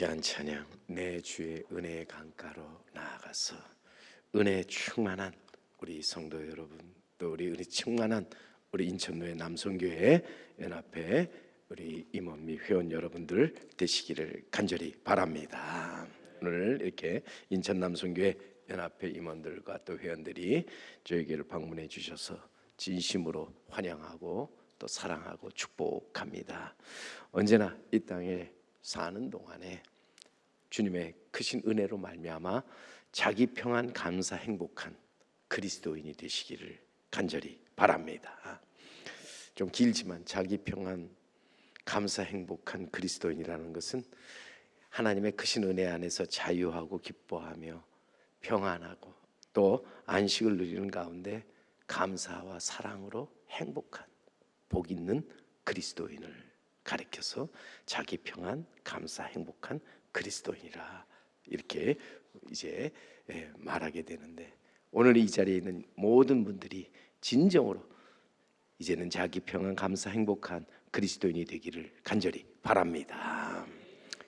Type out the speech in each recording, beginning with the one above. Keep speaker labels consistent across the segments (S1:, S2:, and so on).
S1: 귀한 찬양, 내 주의 은혜의 강가로 나아가서 은혜 충만한 우리 성도 여러분, 또 우리 은혜 충만한 우리 인천노예 남성교회 연합회 우리 임원 및 회원 여러분들 되시기를 간절히 바랍니다. 오늘 이렇게 인천 남성교회 연합회 임원들과 또 회원들이 저에게를 방문해 주셔서 진심으로 환영하고 또 사랑하고 축복합니다. 언제나 이 땅에 사는 동안에 주님의 크신 은혜로 말미암아 자기 평안 감사 행복한 그리스도인이 되시기를 간절히 바랍니다. 좀 길지만 자기 평안 감사 행복한 그리스도인이라는 것은 하나님의 크신 은혜 안에서 자유하고 기뻐하며 평안하고 또 안식을 누리는 가운데 감사와 사랑으로 행복한 복 있는 그리스도인을 가리켜서 자기 평안 감사 행복한 그리스도인이라 이렇게 이제 말하게 되는데, 오늘 이 자리에 있는 모든 분들이 진정으로 이제는 자기 평안 감사 행복한 그리스도인이 되기를 간절히 바랍니다.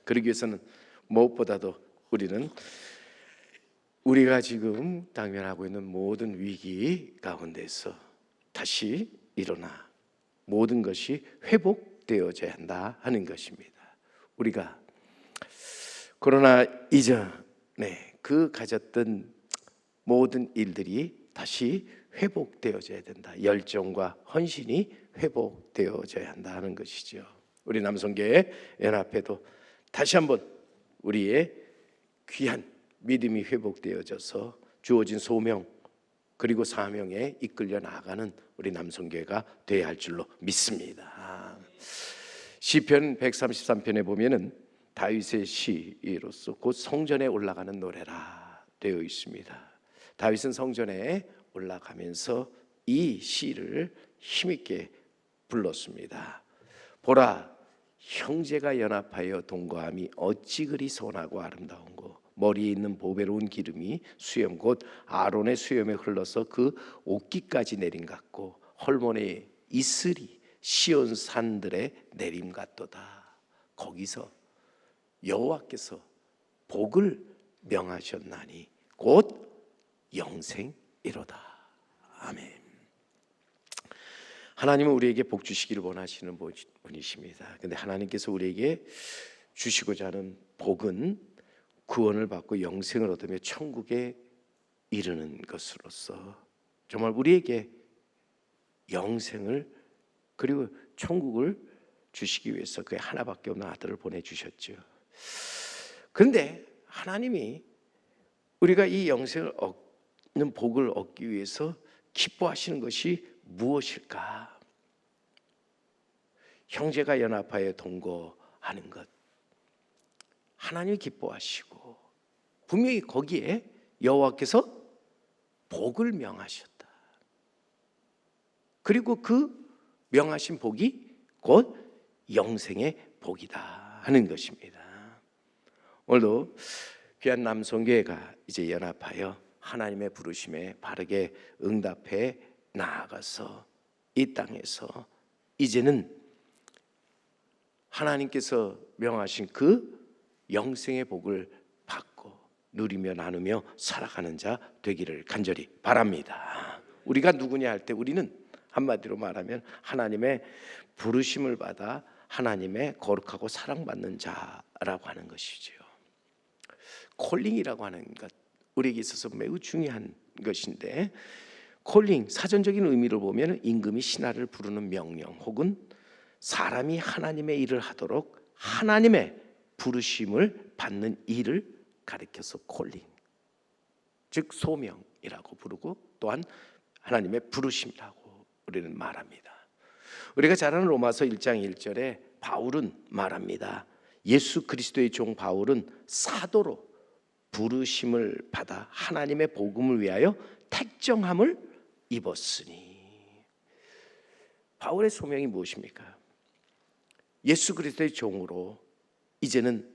S1: 그러기 위해서는 무엇보다도 우리가 지금 당면하고 있는 모든 위기 가운데서 다시 일어나 모든 것이 회복되어져야 한다 하는 것입니다. 우리가 코로나 이전에 가졌던 모든 일들이 다시 회복되어져야 된다. 열정과 헌신이 회복되어져야 한다 하는 것이죠. 우리 남성교회 연합회도 다시 한번 우리의 귀한 믿음이 회복되어져서 주어진 소명 그리고 사명에 이끌려 나아가는 우리 남성교회가 되어야 할 줄로 믿습니다. 시편 133편에 보면은 다윗의 시로서 곧 성전에 올라가는 노래라 되어 있습니다. 다윗은 성전에 올라가면서 이 시를 힘있게 불렀습니다. 보라, 형제가 연합하여 동거함이 어찌 그리 선하고 아름다운고, 머리에 있는 보배로운 기름이 수염 곧 아론의 수염에 흘러서 그 옷깃까지 내림 같고, 헐몬의 이슬이 시온 산들의 내림 같도다. 거기서 여호와께서 복을 명하셨나니 곧 영생이로다. 아멘. 하나님은 우리에게 복 주시기를 원하시는 분이십니다. 그런데 하나님께서 우리에게 주시고자 하는 복은 구원을 받고 영생을 얻으며 천국에 이르는 것으로서 정말 우리에게 영생을 그리고 천국을 주시기 위해서 그의 하나밖에 없는 아들을 보내주셨죠. 그런데 하나님이 우리가 이 영생을 얻는 복을 얻기 위해서 기뻐하시는 것이 무엇일까? 형제가 연합하여 동거하는 것, 하나님이 기뻐하시고 분명히 거기에 여호와께서 복을 명하셨다. 그리고 그 명하신 복이 곧 영생의 복이다 하는 것입니다. 오늘도 귀한 남성교회가 이제 연합하여 하나님의 부르심에 바르게 응답해 나아가서 이 땅에서 이제는 하나님께서 명하신 그 영생의 복을 받고 누리며 나누며 살아가는 자 되기를 간절히 바랍니다. 우리가 누구냐 할 때 우리는 한마디로 말하면 하나님의 부르심을 받아 하나님의 거룩하고 사랑받는 자라고 하는 것이죠. 콜링이라고 하는 것, 우리에게 있어서 매우 중요한 것인데, 콜링 사전적인 의미를 보면 임금이 신하를 부르는 명령 혹은 사람이 하나님의 일을 하도록 하나님의 부르심을 받는 일을 가리켜서 콜링, 즉 소명이라고 부르고 또한 하나님의 부르심이라고 우리는 말합니다. 우리가 잘 아는 로마서 1장 1절에 바울은 말합니다. 예수 그리스도의 종 바울은 사도로 부르심을 받아 하나님의 복음을 위하여 택정함을 입었으니. 바울의 소명이 무엇입니까? 예수 그리스도의 종으로 이제는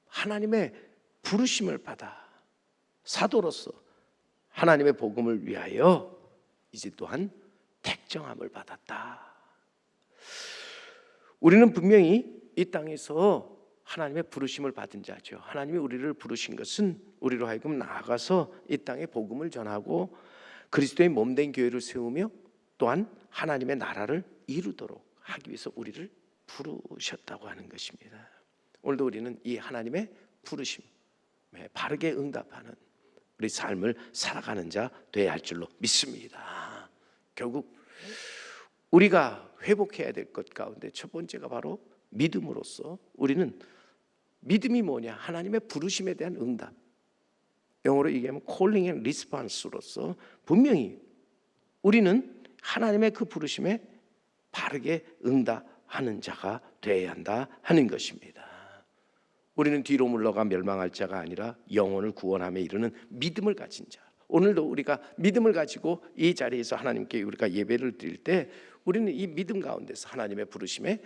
S1: 하나님의 부르심을 받아 사도로서 하나님의 복음을 위하여 이제 또한 택정함을 받았다. 우리는 분명히 이 땅에서 하나님의 부르심을 받은 자죠. 하나님이 우리를 부르신 것은 우리로 하여금 나아가서 이 땅에 복음을 전하고 그리스도의 몸된 교회를 세우며 또한 하나님의 나라를 이루도록 하기 위해서 우리를 부르셨다고 하는 것입니다. 오늘도 우리는 이 하나님의 부르심에 바르게 응답하는 우리 삶을 살아가는 자 되어야 할 줄로 믿습니다. 결국 우리가 회복해야 될 것 가운데 첫 번째가 바로 믿음으로써 우리는 믿음이 뭐냐? 하나님의 부르심에 대한 응답. 영어로 얘기하면 calling and response로서 분명히 우리는 하나님의 그 부르심에 바르게 응답하는 자가 되어야 한다 하는 것입니다. 우리는 뒤로 물러가 멸망할 자가 아니라 영혼을 구원함에 이르는 믿음을 가진 자. 오늘도 우리가 믿음을 가지고 이 자리에서 하나님께 우리가 예배를 드릴 때 우리는 이 믿음 가운데서 하나님의 부르심에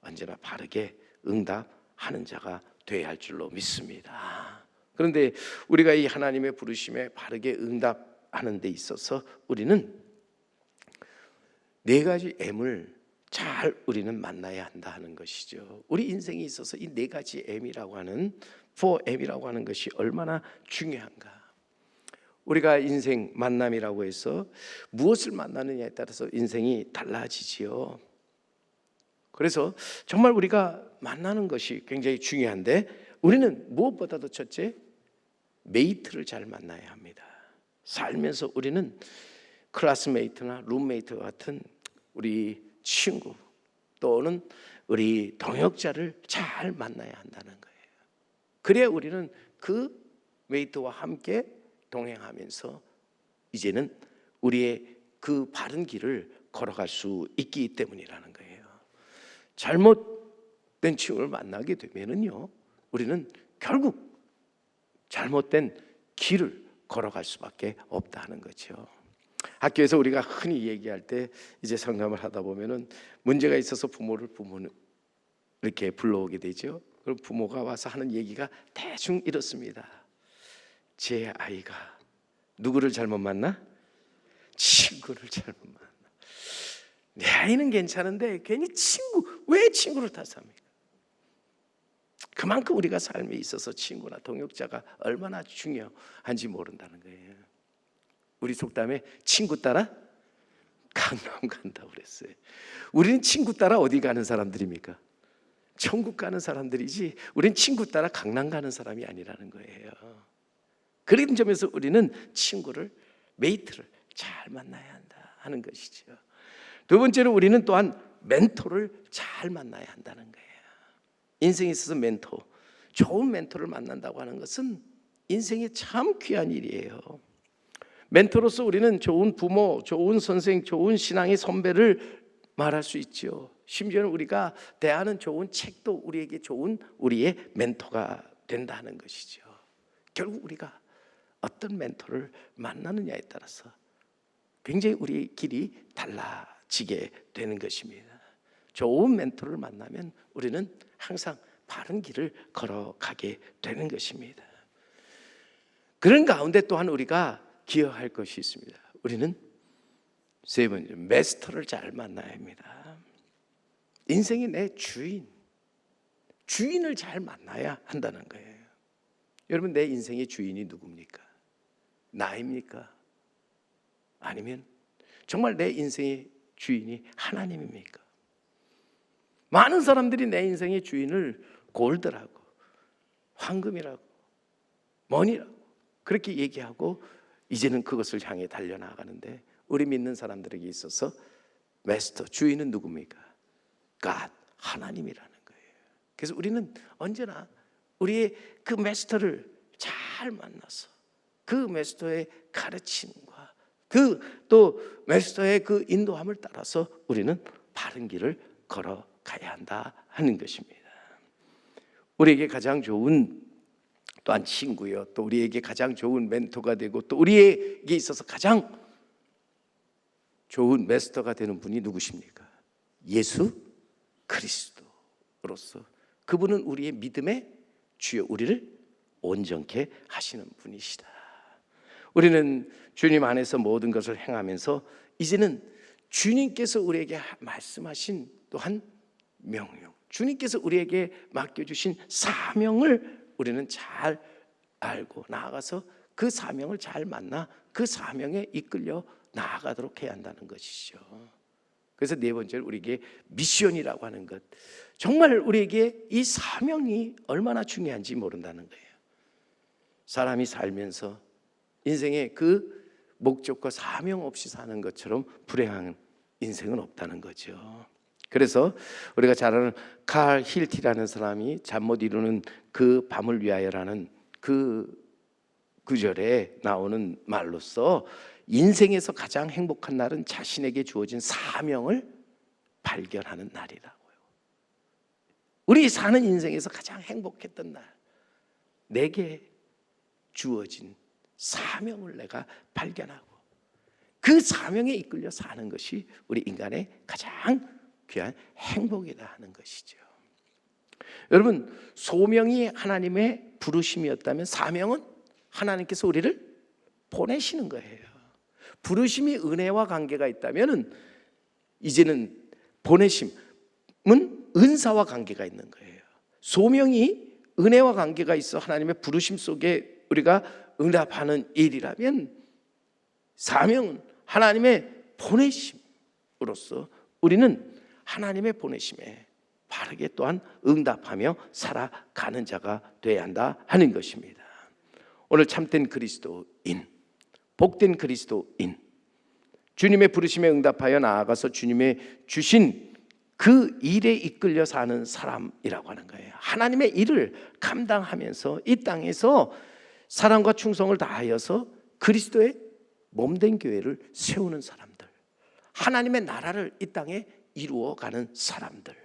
S1: 언제나 바르게 응답하는 자가 되어야 할 줄로 믿습니다. 그런데 우리가 이 하나님의 부르심에 바르게 응답하는 데 있어서 우리는 네 가지 M을 잘 우리는 만나야 한다 하는 것이죠. 우리 인생에 있어서 이 네 가지 M이라고 하는 4M이라고 하는 것이 얼마나 중요한가. 우리가 인생 만남이라고 해서 무엇을 만나느냐에 따라서 인생이 달라지지요. 그래서 정말 우리가 만나는 것이 굉장히 중요한데 우리는 무엇보다도 첫째 메이트를 잘 만나야 합니다. 살면서 우리는 클래스메이트나 룸메이트 같은 우리 친구 또는 우리 동역자를 잘 만나야 한다는 거예요. 그래야 우리는 그 메이트와 함께 동행하면서 이제는 우리의 그 바른 길을 걸어갈 수 있기 때문이라는 거예요. 잘못된 친구를 만나게 되면은요, 우리는 결국 잘못된 길을 걸어갈 수밖에 없다는 거죠. 학교에서 우리가 흔히 얘기할 때 이제 상담을 하다 보면은 문제가 있어서 부모를 이렇게 불러오게 되죠. 그럼 부모가 와서 하는 얘기가 대충 이렇습니다. 제 아이가 누구를 잘못 만나? 친구를 잘못 만나. 내 아이는 괜찮은데 괜히 왜 친구를 탓합니까? 그만큼 우리가 삶에 있어서 친구나 동역자가 얼마나 중요한지 모른다는 거예요. 우리 속담에 친구 따라 강남 간다고 그랬어요. 우리는 친구 따라 어디 가는 사람들입니까? 천국 가는 사람들이지 우리는 친구 따라 강남 가는 사람이 아니라는 거예요. 그런 점에서 우리는 친구를, 메이트를 잘 만나야 한다 하는 것이죠. 두 번째로 우리는 또한 멘토를 잘 만나야 한다는 거예요. 인생에 있어서 멘토, 좋은 멘토를 만난다고 하는 것은 인생에 참 귀한 일이에요. 멘토로서 우리는 좋은 부모, 좋은 선생, 좋은 신앙의 선배를 말할 수 있죠. 심지어는 우리가 대하는 좋은 책도 우리에게 좋은 우리의 멘토가 된다는 것이죠. 결국 우리가 어떤 멘토를 만나느냐에 따라서 굉장히 우리의 길이 달라지게 되는 것입니다. 좋은 멘토를 만나면 우리는 항상 바른 길을 걸어가게 되는 것입니다. 그런 가운데 또한 우리가 기여할 것이 있습니다. 우리는 세 번째, 마스터를 잘 만나야 합니다. 인생의 내 주인을 잘 만나야 한다는 거예요. 여러분, 내 인생의 주인이 누굽니까? 나입니까? 아니면 정말 내 인생의 주인이 하나님입니까? 많은 사람들이 내 인생의 주인을 골드라고, 황금이라고, 머니라고 그렇게 얘기하고 이제는 그것을 향해 달려나가는데 우리 믿는 사람들에게 있어서 마스터, 주인은 누굽니까? God, 하나님이라는 거예요. 그래서 우리는 언제나 우리의 그 마스터를 잘 만나서 그 마스터의 가르침과 그 또 마스터의 그 인도함을 따라서 우리는 바른 길을 걸어가야 한다 하는 것입니다. 우리에게 가장 좋은 또한 친구요, 또 우리에게 가장 좋은 멘토가 되고 또 우리에게 있어서 가장 좋은 마스터가 되는 분이 누구십니까? 예수 그리스도로서 그분은 우리의 믿음의 주요, 우리를 온전케 하시는 분이시다. 우리는 주님 안에서 모든 것을 행하면서 이제는 주님께서 우리에게 말씀하신 또한 명령, 주님께서 우리에게 맡겨주신 사명을 우리는 잘 알고 나아가서 그 사명을 잘 만나 그 사명에 이끌려 나아가도록 해야 한다는 것이죠. 그래서 네 번째로 우리에게 미션이라고 하는 것, 정말 우리에게 이 사명이 얼마나 중요한지 모른다는 거예요. 사람이 살면서 인생의 그 목적과 사명 없이 사는 것처럼 불행한 인생은 없다는 거죠. 그래서 우리가 잘 아는 칼 힐티라는 사람이 잠 못 이루는 그 밤을 위하여라는 그 구절에 나오는 말로써 인생에서 가장 행복한 날은 자신에게 주어진 사명을 발견하는 날이라고요. 우리 사는 인생에서 가장 행복했던 날, 내게 주어진 사명을 내가 발견하고 그 사명에 이끌려 사는 것이 우리 인간의 가장 귀한 행복이다 하는 것이죠. 여러분, 소명이 하나님의 부르심이었다면 사명은 하나님께서 우리를 보내시는 거예요. 부르심이 은혜와 관계가 있다면 이제는 보내심은 은사와 관계가 있는 거예요. 소명이 은혜와 관계가 있어 하나님의 부르심 속에 우리가 응답하는 일이라면 사명은 하나님의 보내심으로서 우리는 하나님의 보내심에 바르게 또한 응답하며 살아가는 자가 되어야 한다 하는 것입니다. 오늘 참된 그리스도인, 복된 그리스도인, 주님의 부르심에 응답하여 나아가서 주님의 주신 그 일에 이끌려 사는 사람이라고 하는 거예요. 하나님의 일을 감당하면서 이 땅에서 사랑과 충성을 다하여서 그리스도의 몸된 교회를 세우는 사람들, 하나님의 나라를 이 땅에 이루어가는 사람들,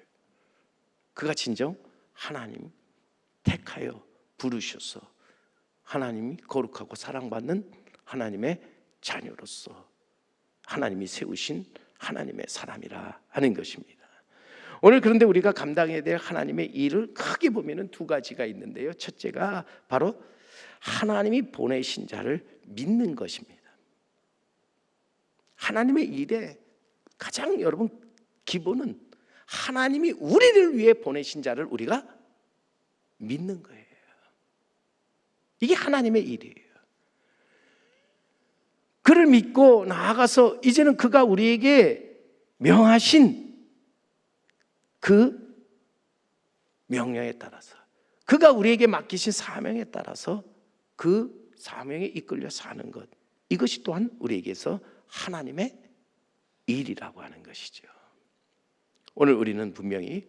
S1: 그가 진정 하나님 택하여 부르셔서 하나님이 거룩하고 사랑받는 하나님의 자녀로서 하나님이 세우신 하나님의 사람이라 하는 것입니다. 오늘 그런데 우리가 감당해야 될 하나님의 일을 크게 보면 두 가지가 있는데요. 첫째가 바로 하나님이 보내신 자를 믿는 것입니다. 하나님의 일에 가장 여러분 기본은 하나님이 우리를 위해 보내신 자를 우리가 믿는 거예요. 이게 하나님의 일이에요. 그를 믿고 나아가서 이제는 그가 우리에게 명하신 그 명령에 따라서, 그가 우리에게 맡기신 사명에 따라서 그 사명에 이끌려 사는 것, 이것이 또한 우리에게서 하나님의 일이라고 하는 것이죠. 오늘 우리는 분명히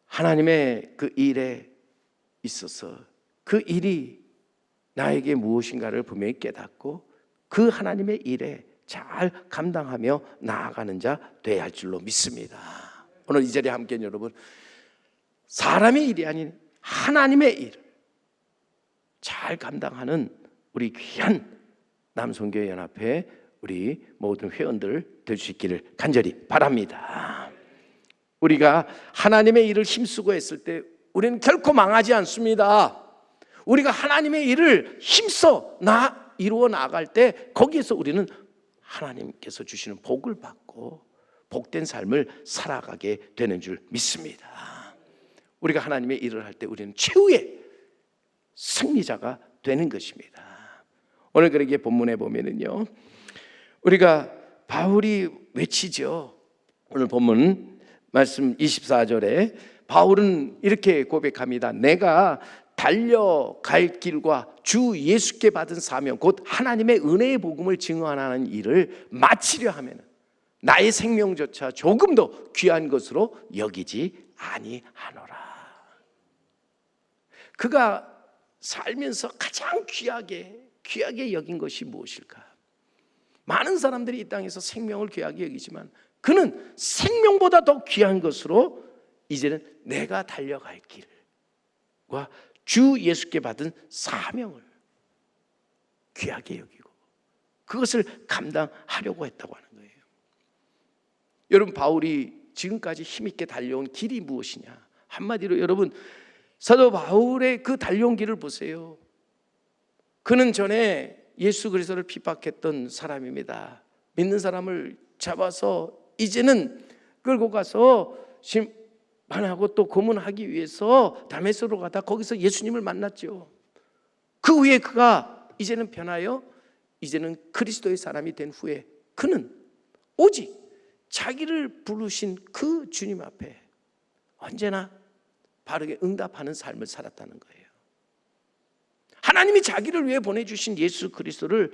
S1: 하나님의 그 일에 있어서 그 일이 나에게 무엇인가를 분명히 깨닫고 그 하나님의 일에 잘 감당하며 나아가는 자 되어야 할 줄로 믿습니다. 오늘 이 자리에 함께 여러분, 사람의 일이 아닌 하나님의 일을 잘 감당하는 우리 귀한 남성교회 연합회 우리 모든 회원들 될 수 있기를 간절히 바랍니다. 우리가 하나님의 일을 힘쓰고 했을 때 우리는 결코 망하지 않습니다. 우리가 하나님의 일을 힘써 이루어 나갈 때 거기에서 우리는 하나님께서 주시는 복을 받고 복된 삶을 살아가게 되는 줄 믿습니다. 우리가 하나님의 일을 할 때 우리는 최후의 승리자가 되는 것입니다. 오늘 그러기에 본문에 보면은요, 우리가 바울이 외치죠. 오늘 본문 말씀 24절에 바울은 이렇게 고백합니다. 내가 달려갈 길과 주 예수께 받은 사명 곧 하나님의 은혜의 복음을 증언하는 일을 마치려 하면 나의 생명조차 조금도 귀한 것으로 여기지 아니하노라. 그가 살면서 가장 귀하게 여긴 것이 무엇일까? 많은 사람들이 이 땅에서 생명을 귀하게 여기지만 그는 생명보다 더 귀한 것으로 이제는 내가 달려갈 길과 주 예수께 받은 사명을 귀하게 여기고 그것을 감당하려고 했다고 하는 거예요. 여러분, 바울이 지금까지 힘있게 달려온 길이 무엇이냐? 한마디로 여러분, 사도 바울의 그 달려온 길을 보세요. 그는 전에 예수 그리스도를 핍박했던 사람입니다. 믿는 사람을 잡아서 이제는 끌고 가서 만하고 또 고문하기 위해서 다메섹으로 가다 거기서 예수님을 만났죠. 그 후에 그가 이제는 변하여 이제는 그리스도의 사람이 된 후에 그는 오직 자기를 부르신 그 주님 앞에 언제나 바르게 응답하는 삶을 살았다는 거예요. 하나님이 자기를 위해 보내주신 예수 그리스도를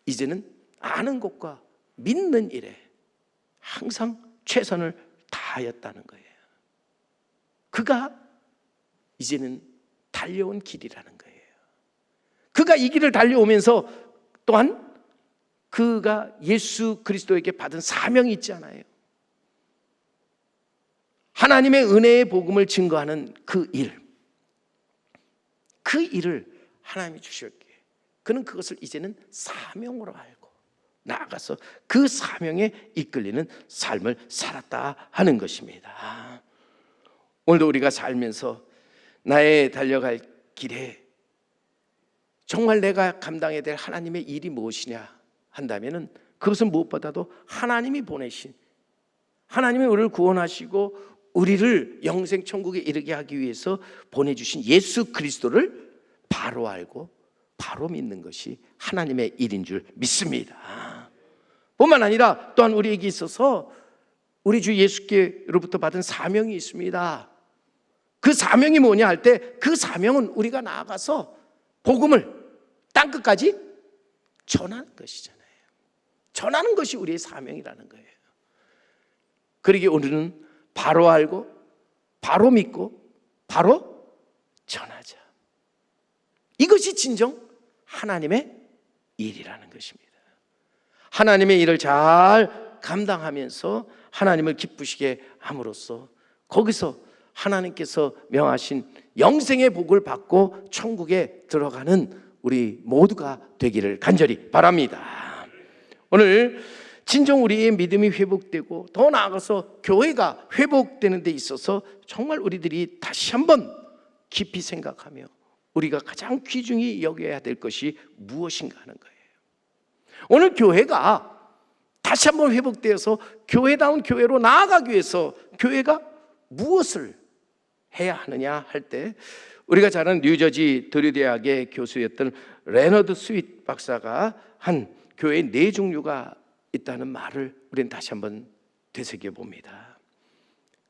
S1: 이제는 아는 것과 믿는 일에 항상 최선을 다하였다는 거예요. 그가 이제는 달려온 길이라는 거예요. 그가 이 길을 달려오면서 또한 그가 예수 그리스도에게 받은 사명이 있잖아요. 하나님의 은혜의 복음을 증거하는 그 일을 하나님이 주셨기에 그는 그것을 이제는 사명으로 알고 나아가서 그 사명에 이끌리는 삶을 살았다 하는 것입니다. 오늘도 우리가 살면서 나의 달려갈 길에 정말 내가 감당해야 될 하나님의 일이 무엇이냐 한다면은 그것은 무엇보다도 하나님이 보내신, 하나님이 우리를 구원하시고 우리를 영생 천국에 이르게 하기 위해서 보내주신 예수 그리스도를 바로 알고 바로 믿는 것이 하나님의 일인 줄 믿습니다. 뿐만 아니라 또한 우리에게 있어서 우리 주 예수께로부터 받은 사명이 있습니다. 그 사명이 뭐냐 할 때 그 사명은 우리가 나아가서 복음을 땅끝까지 전하는 것이잖아요. 전하는 것이 우리의 사명이라는 거예요. 그러기에 우리는 바로 알고 바로 믿고 바로 전하자. 이것이 진정 하나님의 일이라는 것입니다. 하나님의 일을 잘 감당하면서 하나님을 기쁘시게 함으로써 거기서 하나님께서 명하신 영생의 복을 받고 천국에 들어가는 우리 모두가 되기를 간절히 바랍니다. 오늘 진정 우리의 믿음이 회복되고 더 나아가서 교회가 회복되는 데 있어서 정말 우리들이 다시 한번 깊이 생각하며 우리가 가장 귀중히 여겨야 될 것이 무엇인가 하는 거예요. 오늘 교회가 다시 한번 회복되어서 교회다운 교회로 나아가기 위해서 교회가 무엇을 해야 하느냐 할 때 우리가 잘 아는 뉴저지 드류 대학의 교수였던 레너드 스윗 박사가 한 교회의 네 종류가 있다는 말을 우리는 다시 한번 되새겨 봅니다.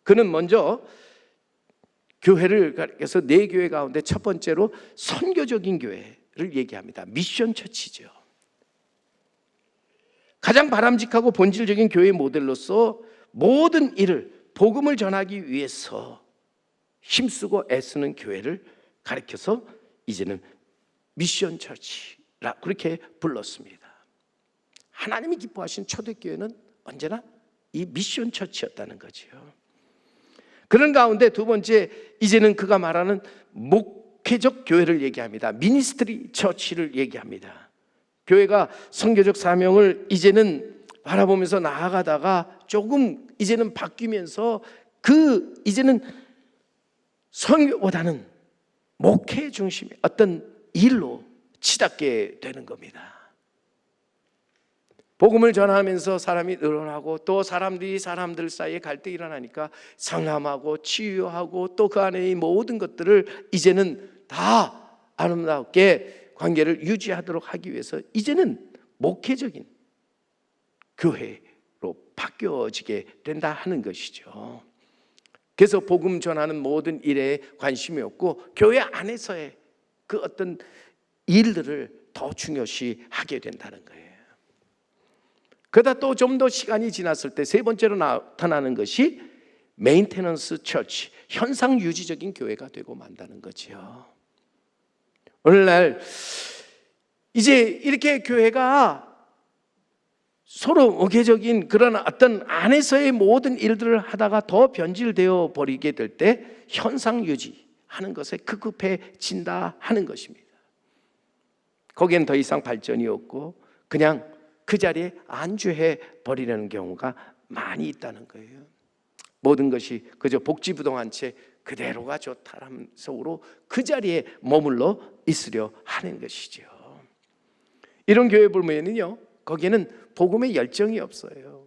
S1: 그는 먼저 교회를 가리켜서 네 교회 가운데 첫 번째로 선교적인 교회를 얘기합니다. 미션 처치죠. 가장 바람직하고 본질적인 교회 모델로서 모든 일을 복음을 전하기 위해서 힘쓰고 애쓰는 교회를 가리켜서 이제는 미션 처치라 그렇게 불렀습니다. 하나님이 기뻐하신 초대교회는 언제나 이 미션 처치였다는 거죠. 그런 가운데 두 번째, 이제는 그가 말하는 목회적 교회를 얘기합니다. 미니스트리 처치를 얘기합니다. 교회가 선교적 사명을 이제는 바라보면서 나아가다가 조금 이제는 바뀌면서 이제는 선교보다는 목회 중심의 어떤 일로 치닫게 되는 겁니다. 복음을 전하면서 사람이 늘어나고 또 사람들 사이에 갈등이 일어나니까 상함하고 치유하고 또 그 안에 모든 것들을 이제는 다 아름답게 관계를 유지하도록 하기 위해서 이제는 목회적인 교회로 바뀌어지게 된다 하는 것이죠. 그래서 복음 전하는 모든 일에 관심이 없고 교회 안에서의 그 어떤 일들을 더 중요시 하게 된다는 거예요. 그러다 또 좀 더 시간이 지났을 때 세 번째로 나타나는 것이 메인테넌스 처치, 현상 유지적인 교회가 되고 만다는 거죠. 오늘날 이제 이렇게 교회가 서로 목회적인 그런 어떤 안에서의 모든 일들을 하다가 더 변질되어 버리게 될 때 현상 유지하는 것에 급급해진다 하는 것입니다. 거기엔 더 이상 발전이 없고 그냥 그 자리에 안주해 버리려는 경우가 많이 있다는 거예요. 모든 것이 그저 복지부동한 채 그대로가 좋다라는 속으로 그 자리에 머물러 있으려 하는 것이죠. 이런 교회 보면은요, 거기에는 복음의 열정이 없어요.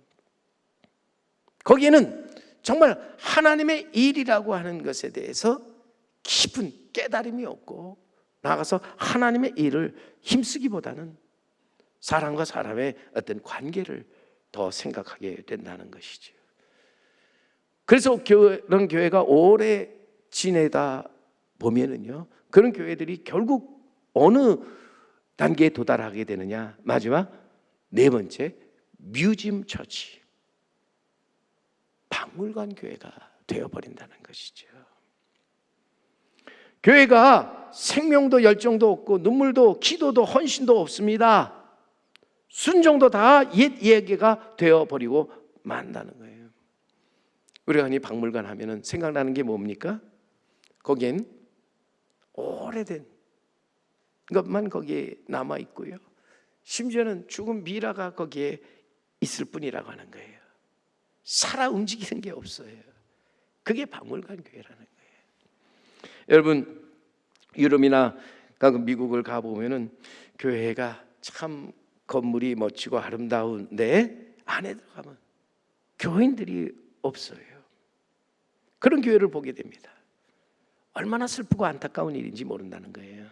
S1: 거기에는 정말 하나님의 일이라고 하는 것에 대해서 깊은 깨달음이 없고, 나아가서 하나님의 일을 힘쓰기보다는 사람과 사람의 어떤 관계를 더 생각하게 된다는 것이죠. 그래서 그런 교회가 오래 지내다 보면은요, 그런 교회들이 결국 어느 단계에 도달하게 되느냐? 마지막 네 번째, 뮤지엄 처치, 박물관 교회가 되어버린다는 것이죠. 교회가 생명도 열정도 없고 눈물도 기도도 헌신도 없습니다. 순종도 다 옛 얘기가 되어버리고 만다는 거예요. 우리가 흔히 박물관 하면은 생각나는 게 뭡니까? 거기엔 오래된 것만 거기에 남아 있고요, 심지어는 죽은 미라가 거기에 있을 뿐이라고 하는 거예요. 살아 움직이는 게 없어요. 그게 박물관 교회라는 거예요. 여러분, 유럽이나 미국을 가보면은 교회가 참 건물이 멋지고 아름다운데 안에 들어가면 교인들이 없어요. 그런 교회를 보게 됩니다. 얼마나 슬프고 안타까운 일인지 모른다는 거예요.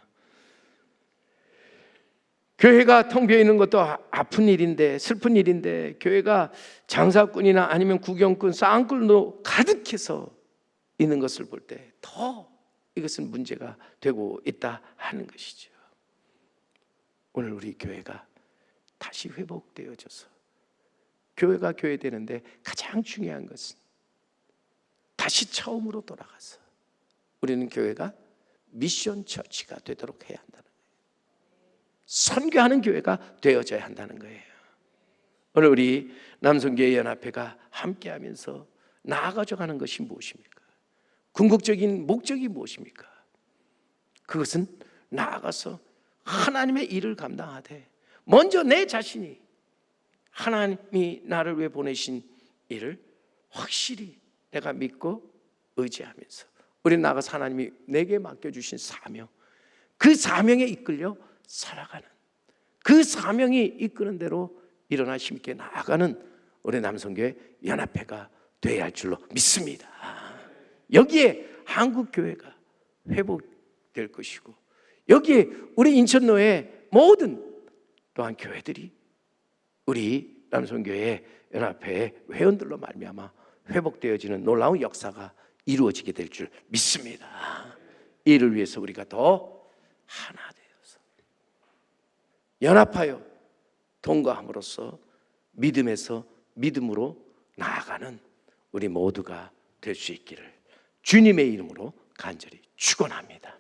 S1: 교회가 텅 비어 있는 것도 아픈 일인데, 슬픈 일인데, 교회가 장사꾼이나 아니면 구경꾼, 쌍끌로 가득해서 있는 것을 볼 때 더 이것은 문제가 되고 있다 하는 것이죠. 오늘 우리 교회가 다시 회복되어져서 교회가 교회되는데 가장 중요한 것은 다시 처음으로 돌아가서 우리는 교회가 미션 처치가 되도록 해야 한다는 거예요. 선교하는 교회가 되어져야 한다는 거예요. 오늘 우리 남성교회 연합회가 함께하면서 나아가져 가는 것이 무엇입니까? 궁극적인 목적이 무엇입니까? 그것은 나아가서 하나님의 일을 감당하되 먼저 내 자신이 하나님이 나를 위해 보내신 일을 확실히 내가 믿고 의지하면서 우리 나아가서 하나님이 내게 맡겨주신 사명, 그 사명에 이끌려 살아가는, 그 사명이 이끄는 대로 일어나 힘있게 나아가는 우리 남성교회 연합회가 되어야 할 줄로 믿습니다. 여기에 한국교회가 회복될 것이고, 여기에 우리 인천노회 모든 또한 교회들이 우리 남성교회 연합회의 회원들로 말미암아 회복되어지는 놀라운 역사가 이루어지게 될 줄 믿습니다. 이를 위해서 우리가 더 하나 되어서 연합하여 동거함으로써 믿음에서 믿음으로 나아가는 우리 모두가 될 수 있기를 주님의 이름으로 간절히 축원합니다.